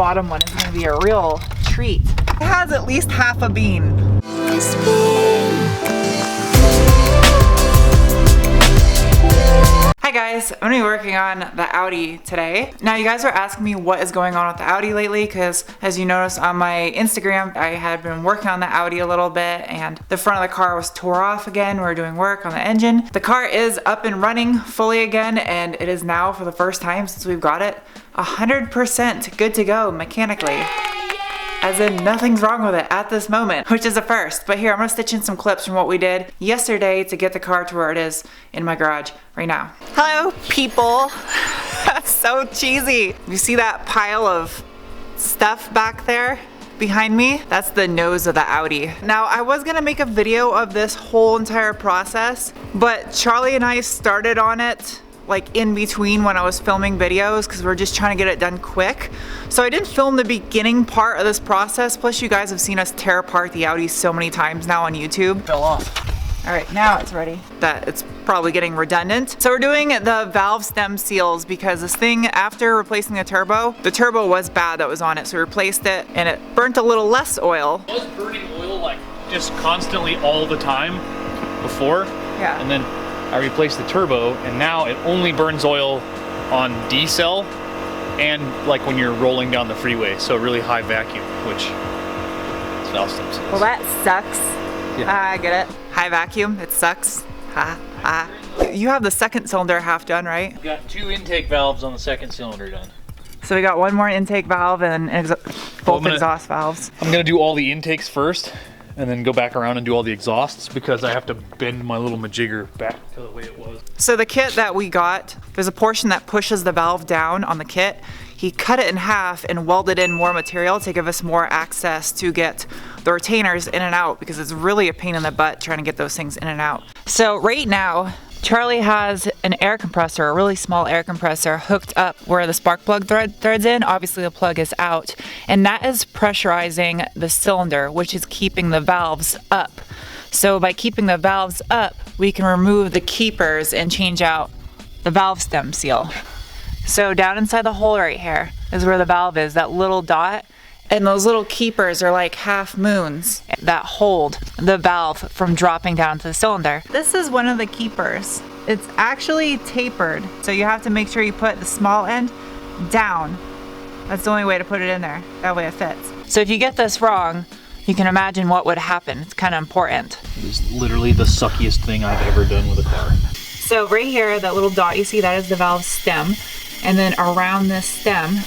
bottom one is gonna be a real treat. It has at least half a bean. Hi guys, I'm gonna be working on the Audi today. Now you guys are asking me what is going on with the Audi lately because as you noticed on my Instagram, I had been working on the Audi a little bit and the front of the car was tore off again. We were doing work on the engine. The car is up and running fully again and it is now for the first time since we've got it 100% good to go mechanically. As in nothing's wrong with it at this moment, which is a first. But here, I'm gonna stitch in some clips from what we did yesterday to get the car to where it is in my garage right now. Hello, people. That's so cheesy. You see that pile of stuff back there behind me? That's the nose of the Audi. Now, I was gonna make a video of this whole entire process, but Charlie and I started on it like in between when I was filming videos because we're just trying to get it done quick. So I didn't film the beginning part of this process, plus you guys have seen us tear apart the Audi so many times now on YouTube. Fell off. All right, now it's ready. That it's probably getting redundant. So we're doing the valve stem seals because this thing, after replacing the turbo was bad that was on it, so we replaced it and it burnt a little less oil. It was burning oil like just constantly all the time before. Yeah. And then I replaced the turbo and now it only burns oil on D-cell and like when you're rolling down the freeway, so really high vacuum, which is valve stem seals. Well, that sucks. Yeah. I get it. High vacuum, it sucks. You have the second cylinder half done, right? We've got 2 intake valves on the second cylinder done. So we got one more intake valve and both exhaust valves. I'm gonna do all the intakes first and then go back around and do all the exhausts because I have to bend my little majigger back to the way it was. So the kit that we got, there's a portion that pushes the valve down on the kit. He cut it in half and welded in more material to give us more access to get the retainers in and out because it's really a pain in the butt trying to get those things in and out. So right now, Charlie has an air compressor, a really small air compressor hooked up where the spark plug threads in. Obviously the plug is out and that is pressurizing the cylinder, which is keeping the valves up. So by keeping the valves up, we can remove the keepers and change out the valve stem seal. So down inside the hole right here is where the valve is, that little dot. And those little keepers are like half moons that hold the valve from dropping down to the cylinder. This is one of the keepers. It's actually tapered, so you have to make sure you put the small end down. That's the only way to put it in there. That way it fits. So if you get this wrong, you can imagine what would happen. It's kind of important. It is literally the suckiest thing I've ever done with a car. So right here, that little dot you see, that is the valve stem. And then around this stem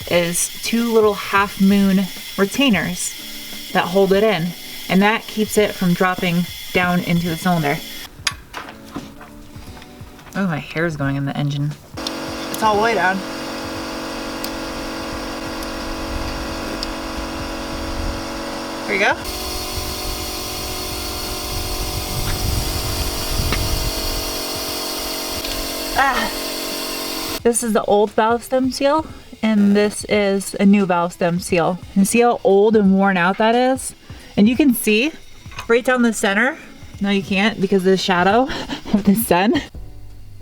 is 2 little half moon retainers that hold it in, and that keeps it from dropping down into the cylinder. Oh, my hair's going in the engine. It's all the way down. There you go. This is the old valve stem seal, and this is a new valve stem seal. And see how old and worn out that is? And you can see right down the center. No, you can't because of the shadow of the sun.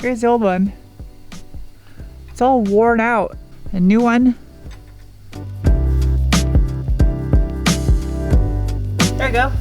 Here's the old one. It's all worn out. A new one. There you go.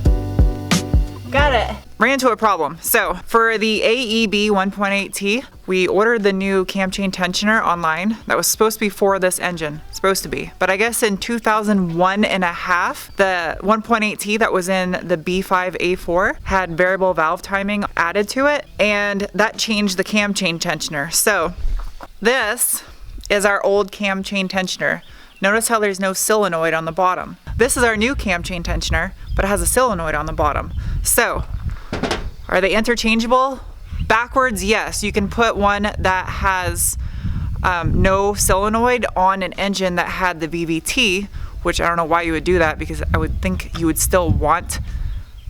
Got it. Ran into a problem. So for the AEB 1.8T, we ordered the new cam chain tensioner online. That was supposed to be for this engine, supposed to be. But I guess in 2001 and a half, the 1.8T that was in the B5 A4 had variable valve timing added to it, and that changed the cam chain tensioner. So this is our old cam chain tensioner. Notice how there's no solenoid on the bottom. This is our new cam chain tensioner, but it has a solenoid on the bottom. So, are they interchangeable? Backwards, yes. You can put one that has no solenoid on an engine that had the VVT, which I don't know why you would do that because I would think you would still want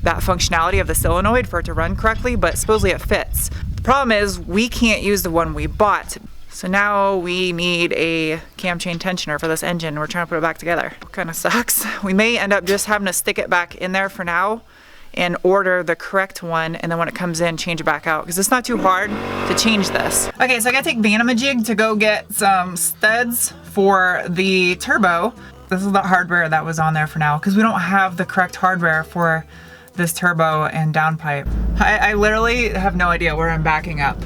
that functionality of the solenoid for it to run correctly, but supposedly it fits. The problem is we can't use the one we bought. So now we need a cam chain tensioner for this engine. We're trying to put it back together. Kind of sucks. We may end up just having to stick it back in there for now and order the correct one, and then when it comes in, change it back out, because it's not too hard to change this. Okay, so I gotta take Vanamajig to go get some studs for the turbo. This is the hardware that was on there for now, because we don't have the correct hardware for this turbo and downpipe. I literally have no idea where I'm backing up.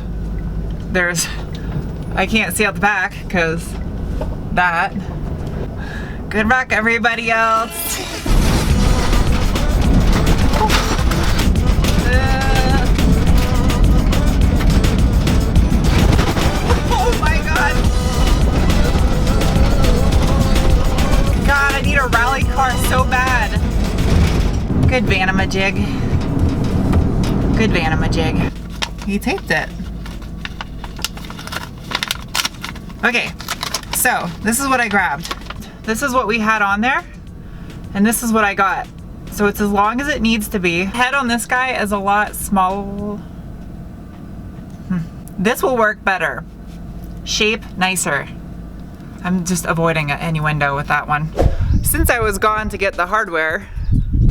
I can't see out the back because that. Good luck, everybody else. Oh my God. God, I need a rally car so bad. Good Vanamajig. Good Vanamajig. He taped it. Okay, so this is what I grabbed. This is what we had on there, and this is what I got. So it's as long as it needs to be. Head on this guy is a lot small. This will work better. Shape nicer. I'm just avoiding an innuendo with that one. Since I was gone to get the hardware,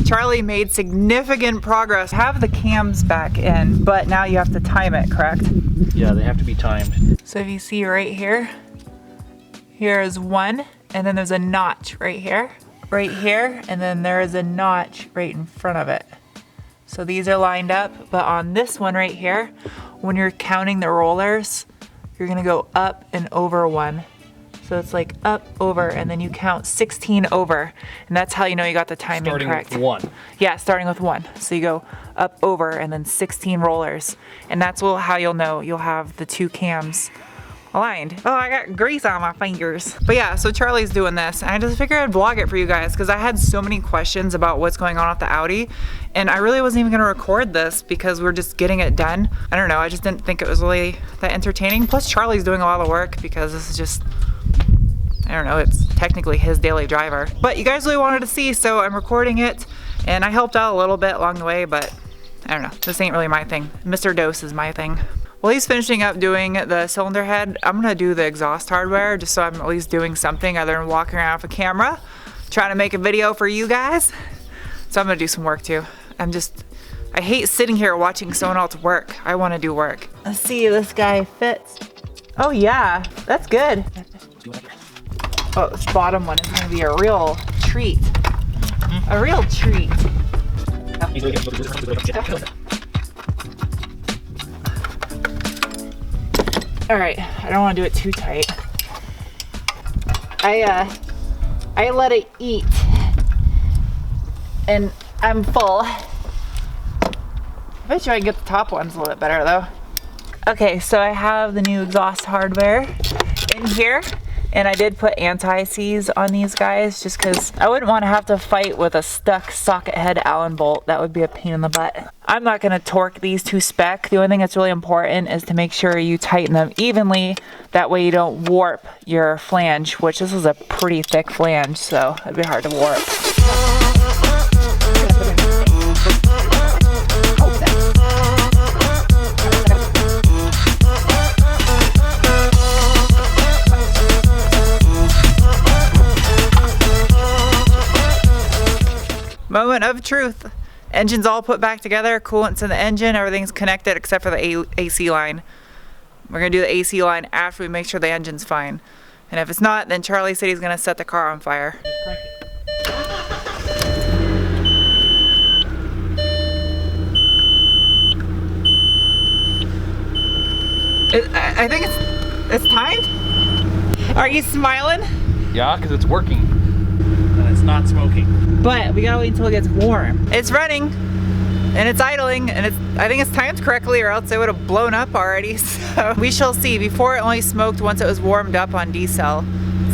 Charlie made significant progress. Have the cams back in, but now you have to time it, correct? Yeah, they have to be timed. So if you see right here, here is one, and then there's a notch right here, and then there is a notch right in front of it. So these are lined up, but on this one right here, when you're counting the rollers, you're gonna go up and over one. So it's like up, over, and then you count 16 over, and that's how you know you got the timing correct. Starting with one. Yeah, starting with one. So you go up, over, and then 16 rollers, and that's how you'll know you'll have the two cams aligned. Oh, I got grease on my fingers. But yeah, so Charlie's doing this, and I just figured I'd vlog it for you guys because I had so many questions about what's going on with the Audi, and I really wasn't even gonna record this because we're just getting it done. I don't know, I just didn't think it was really that entertaining. Plus Charlie's doing a lot of work because this is just, I don't know, it's technically his daily driver. But you guys really wanted to see, so I'm recording it, and I helped out a little bit along the way, but I don't know, this ain't really my thing. Mr. Dose is my thing. While he's finishing up doing the cylinder head, I'm gonna do the exhaust hardware just so I'm at least doing something other than walking around with a camera, trying to make a video for you guys. So I'm gonna do some work too. I hate sitting here watching someone else work. I wanna do work. Let's see if this guy fits. Oh yeah, that's good. Oh, this bottom one is gonna be a real treat. A real treat. All right, I don't want to do it too tight. I let it eat, and I'm full. I bet you I can get the top ones a little bit better though. Okay, so I have the new exhaust hardware in here, and I did put anti-seize on these guys just because I wouldn't want to have to fight with a stuck socket head Allen bolt. That would be a pain in the butt. I'm not going to torque these to spec. The only thing that's really important is to make sure you tighten them evenly. That way you don't warp your flange, which this is a pretty thick flange, so it'd be hard to warp. Moment of truth. Engine's all put back together, coolant's in the engine, everything's connected except for the AC line. We're gonna do the AC line after we make sure the engine's fine. And if it's not, then Charlie said he's gonna set the car on fire. I think it's timed. Are you smiling? Yeah, because it's working. And it's not smoking. But we gotta wait until it gets warm. It's running, and it's idling, and I think it's timed correctly, or else it would have blown up already. So we shall see. Before it only smoked once it was warmed up on D-cell.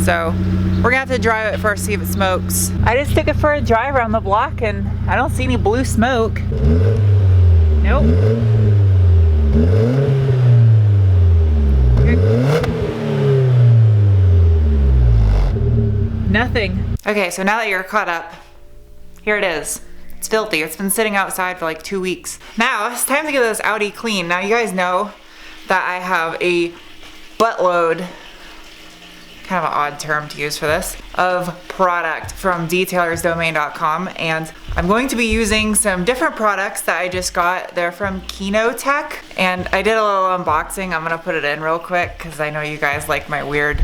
So we're gonna have to drive it first, see if it smokes. I just took it for a drive around the block, and I don't see any blue smoke. Nope. Nothing. Okay, so now that you're caught up, here it is. It's filthy. It's been sitting outside for like 2 weeks. Now, it's time to get this Audi clean. Now, you guys know that I have a buttload. kind of an odd term to use for this, of product from detailersdomain.com. And I'm going to be using some different products that I just got. They're from Kenotek, and I did a little unboxing. I'm gonna put it in real quick because I know you guys like my weird,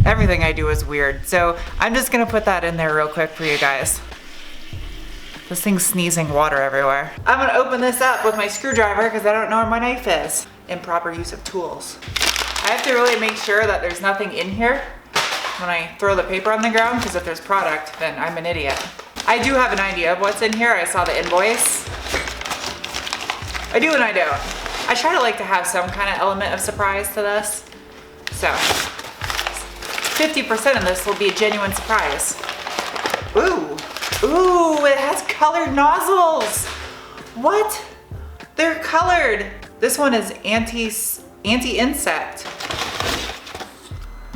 everything I do is weird. So I'm just gonna put that in there real quick for you guys. This thing's sneezing water everywhere. I'm gonna open this up with my screwdriver because I don't know where my knife is. Improper use of tools. I have to really make sure that there's nothing in here when I throw the paper on the ground, because if there's product, then I'm an idiot. I do have an idea of what's in here. I saw the invoice. I do and I don't. I try to like to have some kind of element of surprise to this. So 50% of this will be a genuine surprise. Ooh, ooh, it has colored nozzles. What? They're colored. This one is anti-insect.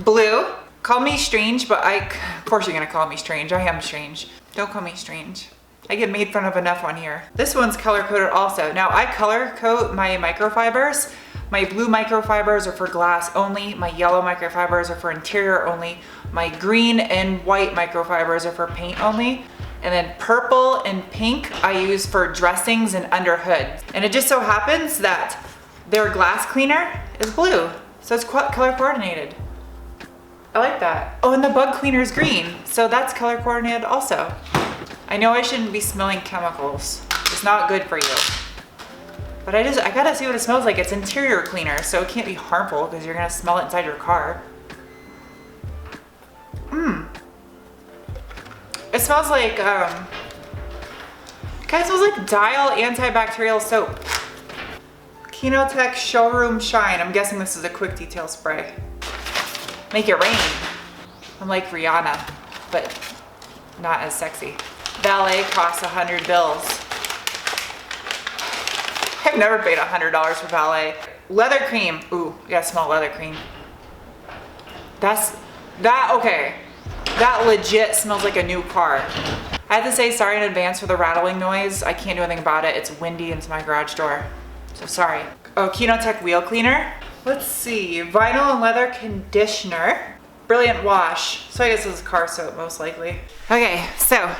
Blue. Call me strange, but of course you're gonna call me strange. I am strange. Don't call me strange. I get made fun of enough on here. This one's color coded also. Now I color code my microfibers. My blue microfibers are for glass only. My yellow microfibers are for interior only. My green and white microfibers are for paint only. And then purple and pink I use for dressings and under hoods. And it just so happens that their glass cleaner is blue. So it's color coordinated. I like that. Oh, and the bug cleaner is green. So that's color coordinated also. I know I shouldn't be smelling chemicals. It's not good for you. But I gotta see what it smells like. It's interior cleaner, so it can't be harmful because you're gonna smell it inside your car. It smells like, it kind of smells like Dial antibacterial soap. Kenotek Showroom Shine. I'm guessing this is a quick detail spray. Make it rain. I'm like Rihanna, but not as sexy. Valet costs 100 bills. I've never paid $100 for valet. Leather cream. Ooh, you gotta smell leather cream. Okay. That legit smells like a new car. I have to say sorry in advance for the rattling noise. I can't do anything about it. It's windy into my garage door. So sorry. Oh, Kenotek wheel cleaner. Let's see. Vinyl and leather conditioner. Brilliant wash. So I guess this is car soap most likely. Okay, so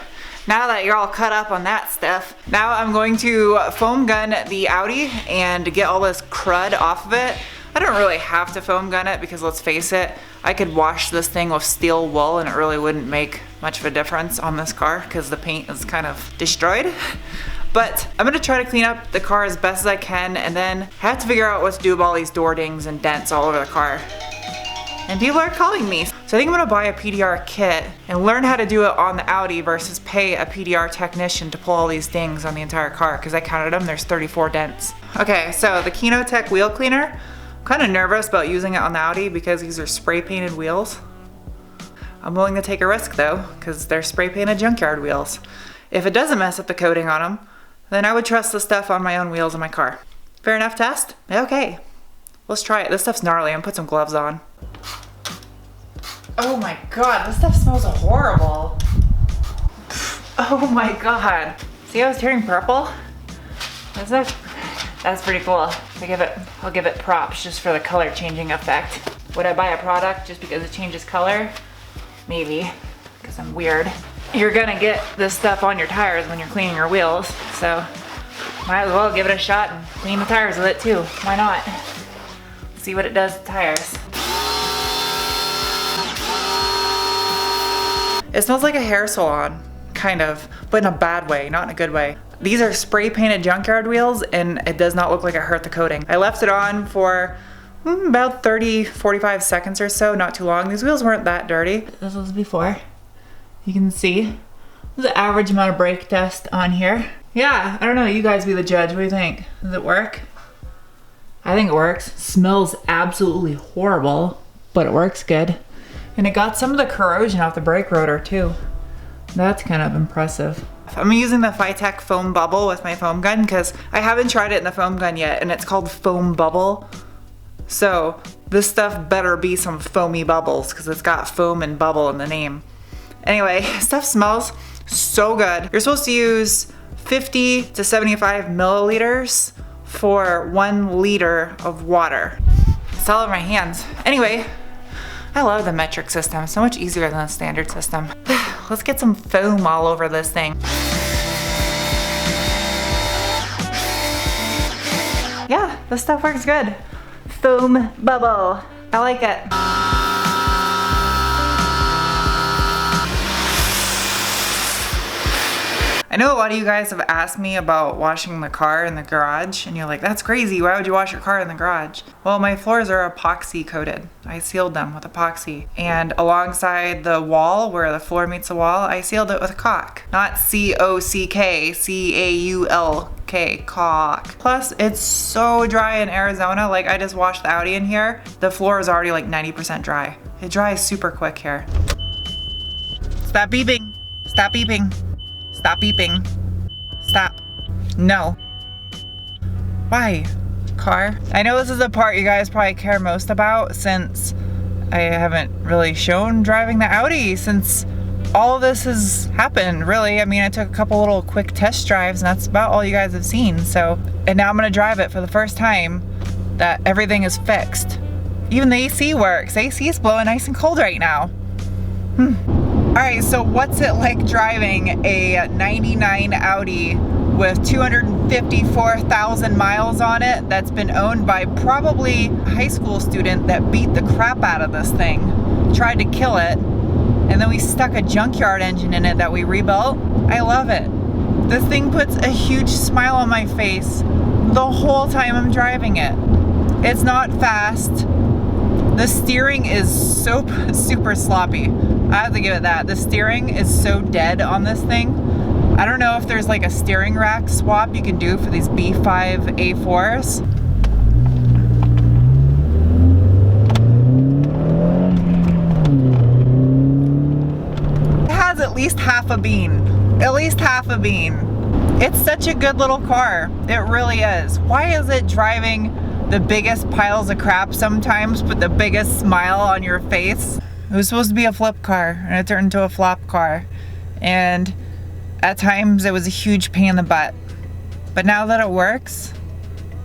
now that you're all cut up on that stuff, now I'm going to foam gun the Audi and get all this crud off of it. I don't really have to foam gun it because let's face it, I could wash this thing with steel wool and it really wouldn't make much of a difference on this car because the paint is kind of destroyed. But I'm gonna try to clean up the car as best as I can and then have to figure out what to do with all these door dings and dents all over the car. And people are calling me. So I think I'm gonna buy a PDR kit and learn how to do it on the Audi versus pay a PDR technician to pull all these dings on the entire car because I counted them, there's 34 dents. Okay, so the Kenotek wheel cleaner. I'm kind of nervous about using it on the Audi because these are spray painted wheels. I'm willing to take a risk though because they're spray painted junkyard wheels. If it doesn't mess up the coating on them, then I would trust the stuff on my own wheels in my car. Fair enough test? Okay. Let's try it. This stuff's gnarly. I'm gonna put some gloves on. Oh my god, this stuff smells horrible. Oh my god. See how it's turning purple? That's pretty cool. I'll give it props just for the color changing effect. Would I buy a product just because it changes color? Maybe, because I'm weird. You're gonna get this stuff on your tires when you're cleaning your wheels, so might as well give it a shot and clean the tires with it too. Why not? See what it does to tires. It smells like a hair salon, kind of, but in a bad way, not in a good way. These are spray painted junkyard wheels and it does not look like it hurt the coating. I left it on for about 30-45 seconds or so, not too long. These wheels weren't that dirty. This was before. You can see the average amount of brake dust on here. Yeah, I don't know, you guys be the judge. What do you think? Does it work? I think it works. Smells absolutely horrible, but it works good. And it got some of the corrosion off the brake rotor too. That's kind of impressive. I'm using the Phytech foam bubble with my foam gun because I haven't tried it in the foam gun yet and it's called foam bubble. So this stuff better be some foamy bubbles because it's got foam and bubble in the name. Anyway, stuff smells so good. You're supposed to use 50 to 75 milliliters for 1 liter of water. It's all over my hands. Anyway, I love the metric system. It's so much easier than the standard system. Let's get some foam all over this thing. Yeah, this stuff works good. Foam bubble. I like it. I know a lot of you guys have asked me about washing the car in the garage, and you're like, that's crazy, why would you wash your car in the garage? Well, my floors are epoxy coated. I sealed them with epoxy. And alongside the wall, where the floor meets the wall, I sealed it with caulk. Not C-O-C-K, C-A-U-L-K, caulk. Plus, it's so dry in Arizona, like I just washed the Audi in here. The floor is already like 90% dry. It dries super quick here. Stop beeping, stop beeping. Stop beeping. Stop. No. Why, car? I know this is the part you guys probably care most about since I haven't really shown driving the Audi since all of this has happened, really. I mean, I took a couple little quick test drives and that's about all you guys have seen. So, and now I'm gonna drive it for the first time that everything is fixed. Even the AC works. AC is blowing nice and cold right now. Alright, so what's it like driving a 99 Audi with 254,000 miles on it that's been owned by probably a high school student that beat the crap out of this thing, tried to kill it, and then we stuck a junkyard engine in it that we rebuilt? I love it. This thing puts a huge smile on my face the whole time I'm driving it. It's not fast. The steering is so super sloppy. I have to give it that. The steering is so dead on this thing. I don't know if there's like a steering rack swap you can do for these B5 A4s. It has at least half a bean. At least half a bean. It's such a good little car. It really is. Why is it driving the biggest piles of crap sometimes, but the biggest smile on your face? It was supposed to be a flip car, and it turned into a flop car. And at times, it was a huge pain in the butt. But now that it works,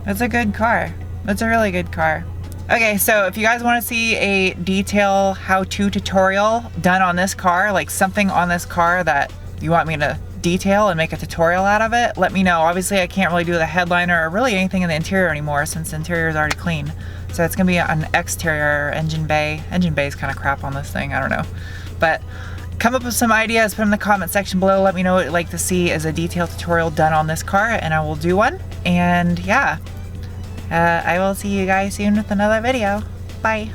it's a good car. It's a really good car. Okay, so if you guys want to see a detail how-to tutorial done on this car, like something on this car that you want me to detail and make a tutorial out of it, let me know. Obviously, I can't really do the headliner or really anything in the interior anymore since the interior is already clean. So it's gonna be an exterior engine bay. Engine bay is kind of crap on this thing, I don't know. But come up with some ideas, put them in the comment section below. Let me know what you'd like to see as a detailed tutorial done on this car and I will do one. And yeah, I will see you guys soon with another video. Bye.